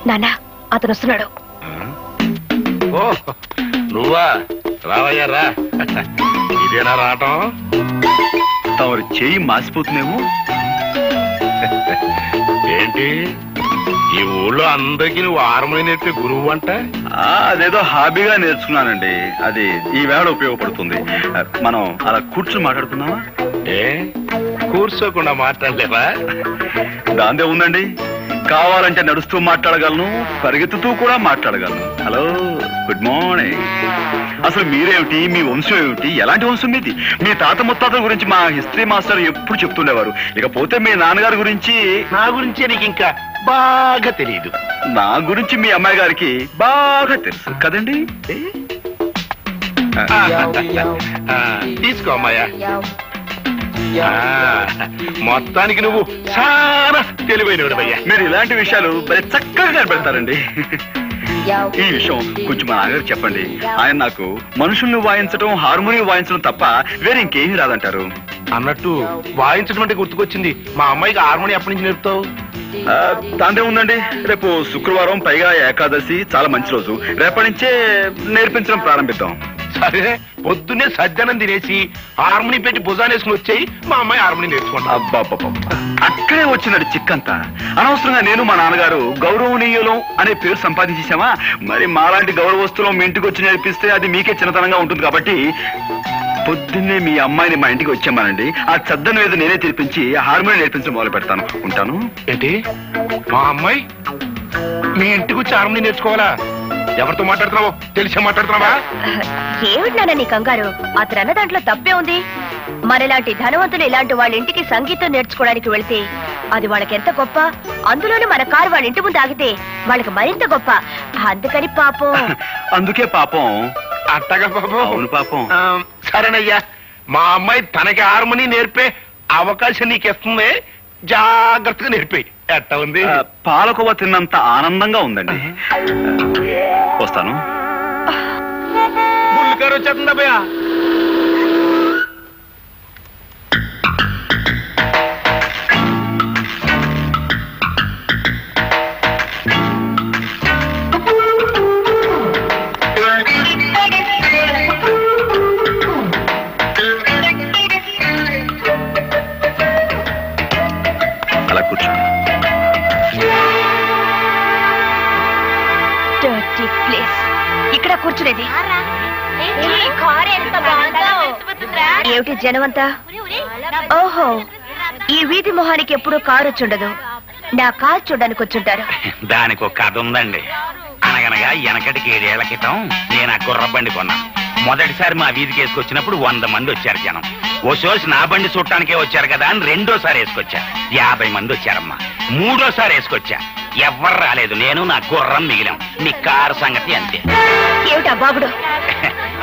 నాన్న అతను వస్తున్నాడు. ఓ నువ్వా? రావయ్యా రా. ఇదేనా రావటం? తమరు చెయ్యి మాసిపోతుందేమో. ఏంటి ఈ ఊళ్ళో అందరికి నువ్వు హార్మోనియం నేర్పే గురువు అంట? అదేదో హాబీగా నేర్చుకున్నానండి. అది ఈ వేళ ఉపయోగపడుతుంది. మనం అలా కూర్చుని మాట్లాడుకుందామా? ఏ కూర్చోకుండా మాట్లాడలేవా? దాందే ఉందండి. కావాలంటే నడుస్తూ మాట్లాడగలను, పరిగెత్తుతూ కూడా మాట్లాడగలను. Hello, good morning. అసలు మీరేమిటి, మీ వంశం ఏమిటి, ఎలాంటి వంశం మీది? మీ తాత ముత్తాతల గురించి మా హిస్టరీ మాస్టర్ ఎప్పుడు చెప్తుండేవారు. ఇకపోతే మీ నాన్నగారి గురించి. నా గురించి నీకు ఇంకా బాగా తెలియదు. నా గురించి మీ అమ్మాయి గారికి బాగా తెలుసు కదండి. తీసుకో అమ్మాయ్యా. మొత్తానికి నువ్వు చాలా తెలివైనవాడయ్యా. మీరు ఇలాంటి విషయాలు చక్కగా కనిపెడతారండి. ఈ విషయం కొంచెం మా నాన్నగారు చెప్పండి. ఆయన నాకు మనుషుల్ని వాయించడం, హార్మోనియం వాయించడం తప్ప వేరే ఇంకేమీ రాదంటారు. అన్నట్టు వాయించడం అంటే గుర్తుకొచ్చింది. మా అమ్మాయికి హార్మోనియం ఎప్పటి నుంచి నేర్పుతావు? దాందే ఉందండి. రేపు శుక్రవారం, పైగా ఏకాదశి, చాలా మంచి రోజు. రేపటి నుంచే నేర్పించడం ప్రారంభిద్దాం. సరే, పొద్దున్నే సజ్జనం తినేసి హార్మోనియం పెట్టి భుజానేసుకుని వచ్చాయి. మా అమ్మాయి హార్మోనియం నేర్చుకుంటా. అబ్బాబ్బా, అక్కడే వచ్చినట్టు చిక్కంతా. అనవసరంగా నేను మా నాన్నగారు గౌరవనీయులం అనే పేరు సంపాదించేసామా? మరి మాలాంటి గౌరవస్తులం మీ ఇంటికి వచ్చి నేర్పిస్తే అది మీకే చిన్నతనంగా ఉంటుంది. కాబట్టి పొద్దున్నే మీ అమ్మాయిని మా ఇంటికి వచ్చామానండి. ఆ చద్దన మీద నేనే తెరిపించి హార్మోనియం నేర్పించడం మొదలు పెడతాను. ఉంటాను. ఏంటి, మా అమ్మాయి మీ ఇంటికి వచ్చి హార్మోనియం నేర్చుకోవాలా? ఎవరితో మాట్లాడుతున్నావో తెలిసే మాట్లాడుతున్నావా? ఏమిటి నాన్న నీ కంగారు? అతను అన్న దాంట్లో తప్పే ఉంది. మనలాంటి ధనవంతులు ఇలాంటి వాళ్ళ ఇంటికి సంగీతం నేర్చుకోవడానికి వెళితే అది వాళ్ళకి ఎంత గొప్ప. అందులోనే మన కారు వాళ్ళ ఇంటి ముందు ఆగితే వాళ్ళకి మరింత గొప్ప. అందుకని పాపం. అందుకే పాపం. అట్టగా పాపం. అవును పాపం. సరేనయ్యా, మా అమ్మాయి తనకి హార్మోనియం నేర్పే అవకాశం నీకు ఇస్తుంది. జాగ్రత్తగా నేర్పేయి. ఎట్ట ఉంది? పాలకోవ తిన్నంత ఆనందంగా ఉందండి. వస్తాను. బుల్లికారు వచ్చేస్తుందా భయ్యా? అలా కూర్చోండి. ఇక్కడ కూర్చునేది ఏమిటి జనమంతా? ఓహో, ఈ వీధి మొహానికి ఎప్పుడూ కారు వచ్చుండదు. నా కారు చూడడానికి వచ్చుంటారు. దానికి ఒక కథ ఉందండి. అనగనగా వెనకటికి 7 ఏళ్ల క్రితం నేను ఆ గుర్ర బండి కొన్నా. మొదటిసారి మా వీధికి వేసుకొచ్చినప్పుడు 100 మంది వచ్చారు జనం. ఓ సోసి నా బండి చూడటానికే వచ్చారు కదా అని రెండోసారి వేసుకొచ్చా. 50 మంది వచ్చారమ్మా. మూడోసారి వేసుకొచ్చా. ఎవ్వరు రాలేదు. నేను నా గుర్రం మిగిలాం. మీ కారు సంగతి అంతే. ఏమిటా బాబుడు?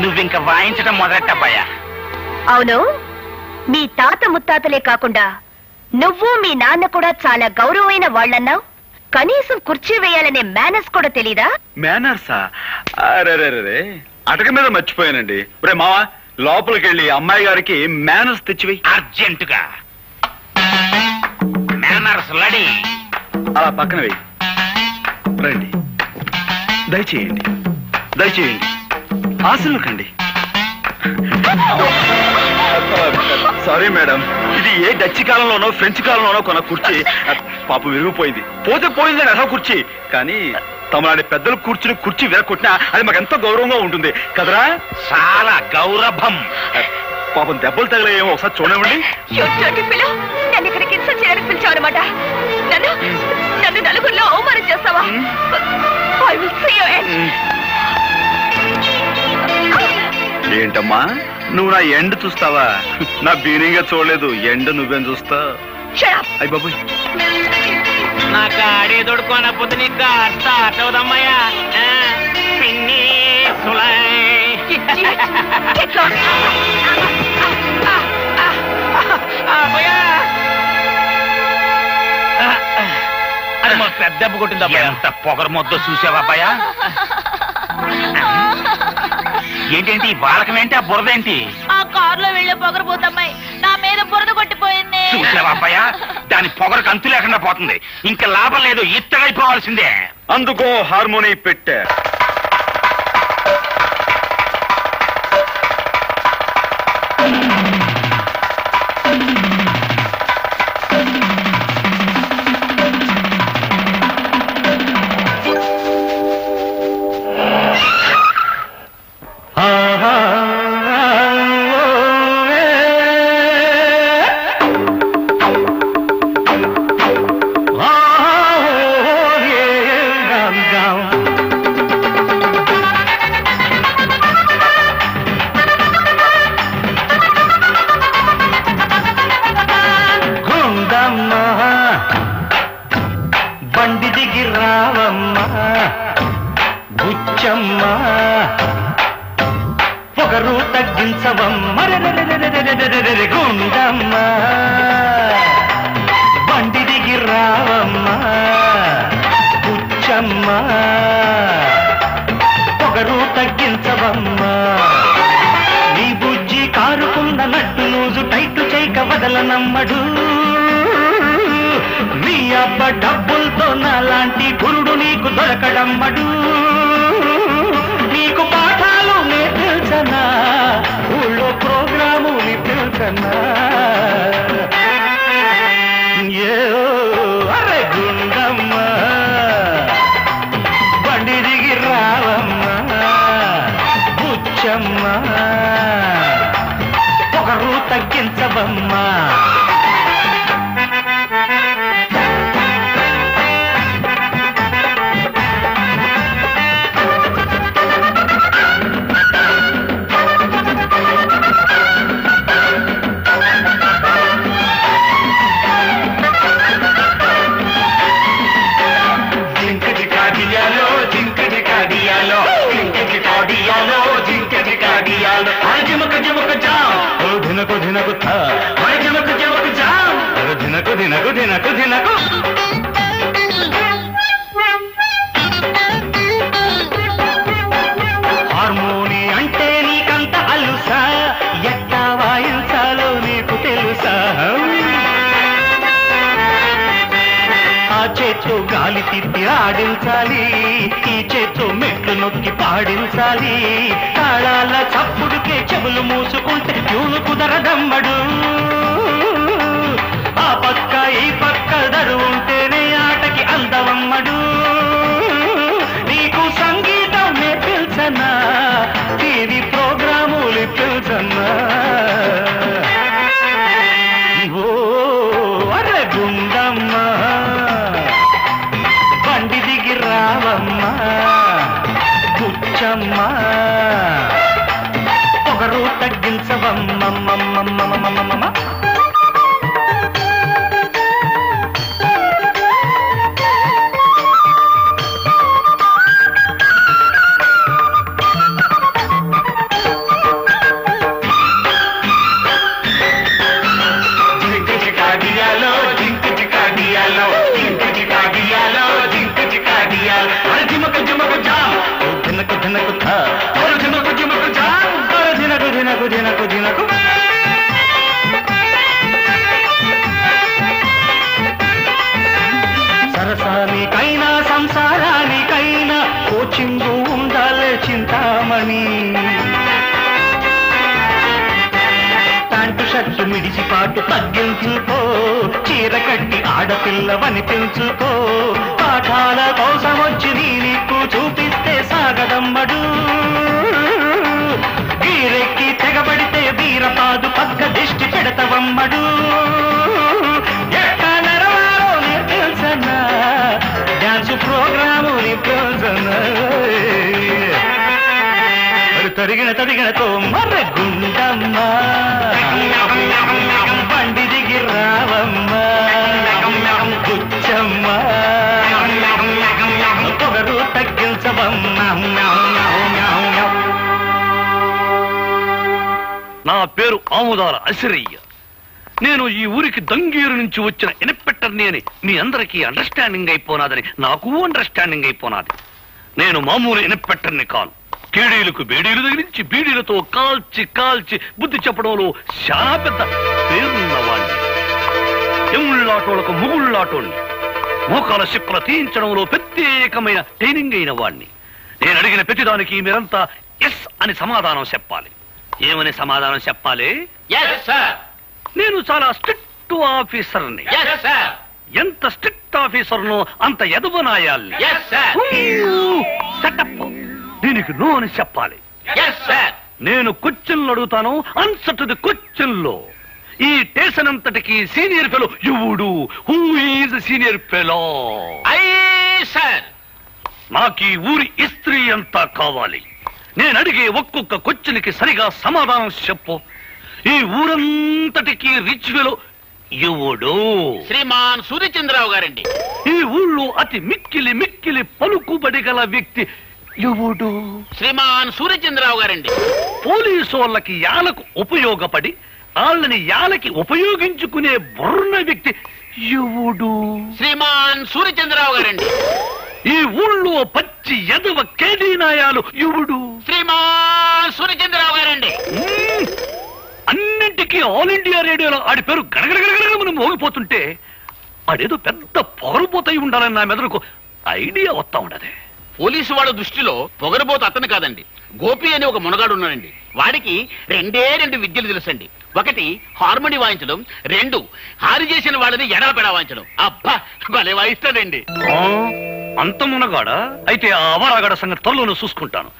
నువ్వింక వాయించడం మొదలెట్టబ్బాయా? అవును, మీ తాత ముత్తాతలే కాకుండా నువ్వు మీ నాన్న కూడా చాలా గౌరవమైన వాళ్ళన్నావు. కనీసం కుర్చీ వేయాలనే మేనర్స్ కూడా తెలీదా? మేనర్సా? అరే, అటక మీద మర్చిపోయానండి. రే మావా, లోపలికి వెళ్ళి అమ్మాయి గారికి మేనర్స్ తెచ్చివేయి. అర్జెంటుగా. Manners ready. అలా పక్కన వెయ్యి. రండి, దయచేయండి, దయచేయండి. ఆశలు కండి. సారీ మేడం, ఇది ఏ డచ్ కాలంలోనో ఫ్రెంచ్ కాలంలోనో కొన్న కుర్చీ. పాపం విరిగిపోయింది. పోతే పోయిందని అసలు కుర్చీ. కానీ తమలాంటి పెద్దలు కూర్చుని కుర్చీ విరగొట్టినా అది మాకు ఎంతో గౌరవంగా ఉంటుంది కదరా? చాలా గౌరవం. పాపం దెబ్బలు తగలేమో ఒకసారి చూడండి. నన్ను ఇక్కడికి ఇన్సల్ట్ చేయడానికి పిలిచావన్నమాట. నన్ను నలుగురిలో అవమానం చేస్తావా? ఏంటమ్మా, నువ్వు నా ఎండ్ చూస్తావా? నా బీనింగ్ చూడలేదు. ఎండ్ నువ్వేం చూస్తా? అయ్య బాబు, నా గాడి దొడుకోనపోతే నీ కార్ స్టార్ట్ అవుదమ్మయ్యా. పిన్ని అది మా పెద్ద దెబ్బ కొట్టింది. ఎంత పొగరు మొద్ద చూసావా అబ్బాయా? ఏంటేంటి బాలకమేంటి, ఆ బురదేంటి? ఆ కారులో వెళ్ళే పొగరు పోతమ్మాయి నా మీద బురద కొట్టిపోయింది. చూసావా అబ్బాయా, దాని పొగరకు అంతు లేకుండా పోతుంది. ఇంకా లాభం లేదు, ఇత్తడైపోవాల్సిందే. అందుకో హార్మోని పెట్టే. బండి దిగి రావమ్మా బుచ్చమ్మ, పొగరు తగ్గించవమ్మ గుండమ్మ. బండి దిగి రావమ్మా బుచ్చమ్మ, పొగరు తగ్గించవమ్మ. నీ బుజ్జి కారుకున్న నట్టు లూజు టైటు చేయక వదలనమ్మడు. నీ అబ్బ డబ్బులతో నాలాంటి గురుడు నీకు దొరకడమ్మడు. నీకు పాఠాలు నేర్పించనా, ఊళ్ళో ప్రోగ్రాము నేర్పించనా. అరే గుండమ్మ, బండి దిగి రావమ్మ బుచ్చమ్మ, పొగరు తగ్గించవమ్మా. ధినకు ధినకు ధినకు ధినకు ధినకు ధినకు ధినకు. హార్మోని అంటే నీకంత అలుసా, ఎట్టా వాయించాలో నీకు తెలుసా. ఆ చేత్తో గాలి తిప్పి ఆడించాలి, ఈ చేత్తో మెట్లు నొక్కి పాడించాలి. తాళాల చప్పుడుకే చెవులు మూసుకుంటే ట్యూను కుదరదమ్మడు. ఆ పక్క ఈ పక్క దరు ఉంటేనే ఆటకి అందవమ్మడు. నీకు సంగీతం నేర్పించనా, టీవీ ప్రోగ్రాములు పిల్చన్నా. ఓ అరే గుండమ్మ, బండి దిగి రావమ్మా బుచ్చమ్మ, పొగరు తగ్గించవమ్మ. సరసానికైనా సంసారానికైనా కోచింగు ఉండాలే చింతామణి. ప్యాంటు షర్టు మిడిసి పాటు తగ్గించుకో, చీర కట్టి ఆడపిల్లవని పెంచుకో. పాఠాల కోసం వచ్చి నీ నీకు చూపిస్తే సాగదమ్మడు. గీరెక్కి తెగబడితే వీరపాదు పక్క దిష్టి పెడతవమ్మడు. ఎట్టా నడవాలో నేర్పించనా, డాన్స్ ప్రోగ్రాము నేర్పించనా. తరిగినతో మర్ర గుండమ్మ, బండి దిగి రావమ్మ బుచ్చమ్మ, పొగరు తగ్గించవమ్మ. నా పేరు ఆముదాల అసిరయ్య. నేను ఈ ఊరికి దంగేరు నుంచి వచ్చిన ఇన్స్పెక్టర్ని అని మీ అందరికీ అండర్స్టాండింగ్ అయిపోనాదని నాకు అండర్స్టాండింగ్ అయిపోనాది. నేను మామూలు ఇన్స్పెక్టర్ని కాను. కేడీలకు బేడీలు తగిలించి బీడీలతో కాల్చి కాల్చి బుద్ధి చెప్పడంలో చాలా పెద్ద పేరున్నవాణ్ణి. ఎముళ్ళాటోళ్లకు ముగుళ్ళాటోణ్ణి. మోకాల చిప్పల తీయించడంలో ప్రత్యేకమైన ట్రైనింగ్ అయిన వాణ్ణి. నేను అడిగిన ప్రతిదానికి మీరంతా ఎస్ అని సమాధానం చెప్పాలి. ఏమని సమాధానం చెప్పాలి? నేను చాలా స్ట్రిక్ట్ ఆఫీసర్ని. ఎంత స్ట్రిక్ట్ ఆఫీసర్ను అంత ఎదవనాయాలి. సెటప్. దీనికి నో అని చెప్పాలి. నేను క్వశ్చన్లు అడుగుతాను, ఆన్సర్ టు ది క్వశ్చన్లో. ఈ స్టేషన్ అంతటికి సీనియర్ ఫెలో ఎవడు? Who is senior fellow? నాకు ఈ ఊరి ఇస్త్రీ అంతా కావాలి. నేను అడిగే ఒక్కొక్క క్వశ్చన్కి సరిగా సమాధానం చెప్పు. ఈ ఊరంతటికి రిచ్ ఫెలో ఎవడు? శ్రీమాన్ సూర్యచంద్రరావు గారండి. ఈ ఊళ్ళో అతి మిక్కిలి మిక్కిలి పలుకుబడి గల వ్యక్తి ఎవడు? శ్రీమాన్ సూర్యచంద్రరావు గారండి. పోలీసు వాళ్ళకి యాలకు ఉపయోగపడి వాళ్ళని యాలకి ఉపయోగించుకునే బుర్ర వ్యక్తి ఎవడు? శ్రీమాన్ సూర్యచంద్రరావు గారండి. ఈ ఊళ్ళో పచ్చి ఎదవ కేడీనాయాలు ఎవడు? శ్రీమాన్ సూర్యచంద్రరావు గారండి. అన్నింటికీ ఆల్ ఇండియా రేడియోలో ఆడి పేరు గడగడగడగడ మోగిపోతుంటే ఆడేదో పెద్ద పొగరుపోతాయి ఉండాలని నా మెదడుకు ఐడియా వస్తా ఉండదే. పోలీసు వాళ్ళ దృష్టిలో పొగరబోతు అతను కాదండి, గోపి అని ఒక మునగాడు ఉన్నాడండి. వాడికి రెండు విద్యలు తెలుసండి. ఒకటి హార్మోని వాయించడం, రెండు హారి చేసిన వాళ్ళని ఎడలపెడ వాయించడం. అబ్బా భలే వాయిస్తాడండి. అంత మునగాడా? అయితే ఆ అవరాగడ సంగతి త్వరలోనూ చూసుకుంటాను.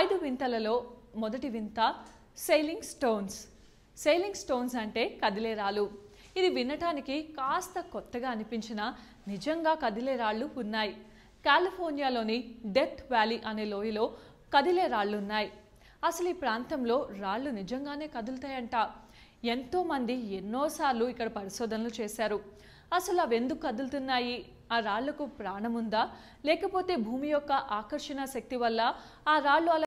ఐదు వింతలలో మొదటి వింత సెయిలింగ్ స్టోన్స్. సెయిలింగ్ స్టోన్స్ అంటే కదిలే రాళ్ళు. ఇది వినటానికి కాస్త కొత్తగా అనిపించినా నిజంగా కదిలే రాళ్ళు ఉన్నాయి. కాలిఫోర్నియాలోని డెత్ వ్యాలీ అనే లోయలో కదిలే రాళ్ళున్నాయి. అసలు ఈ ప్రాంతంలో రాళ్ళు నిజంగానే కదులుతాయంట. ఎంతోమంది ఎన్నోసార్లు ఇక్కడ పరిశోధనలు చేశారు. అసలు అవి ఎందుకు కదులుతున్నాయి? ఆ రాళ్లకు ప్రాణముందా, లేకపోతే భూమి యొక్క ఆకర్షణ శక్తి వల్ల ఆ రాళ్ళు అలా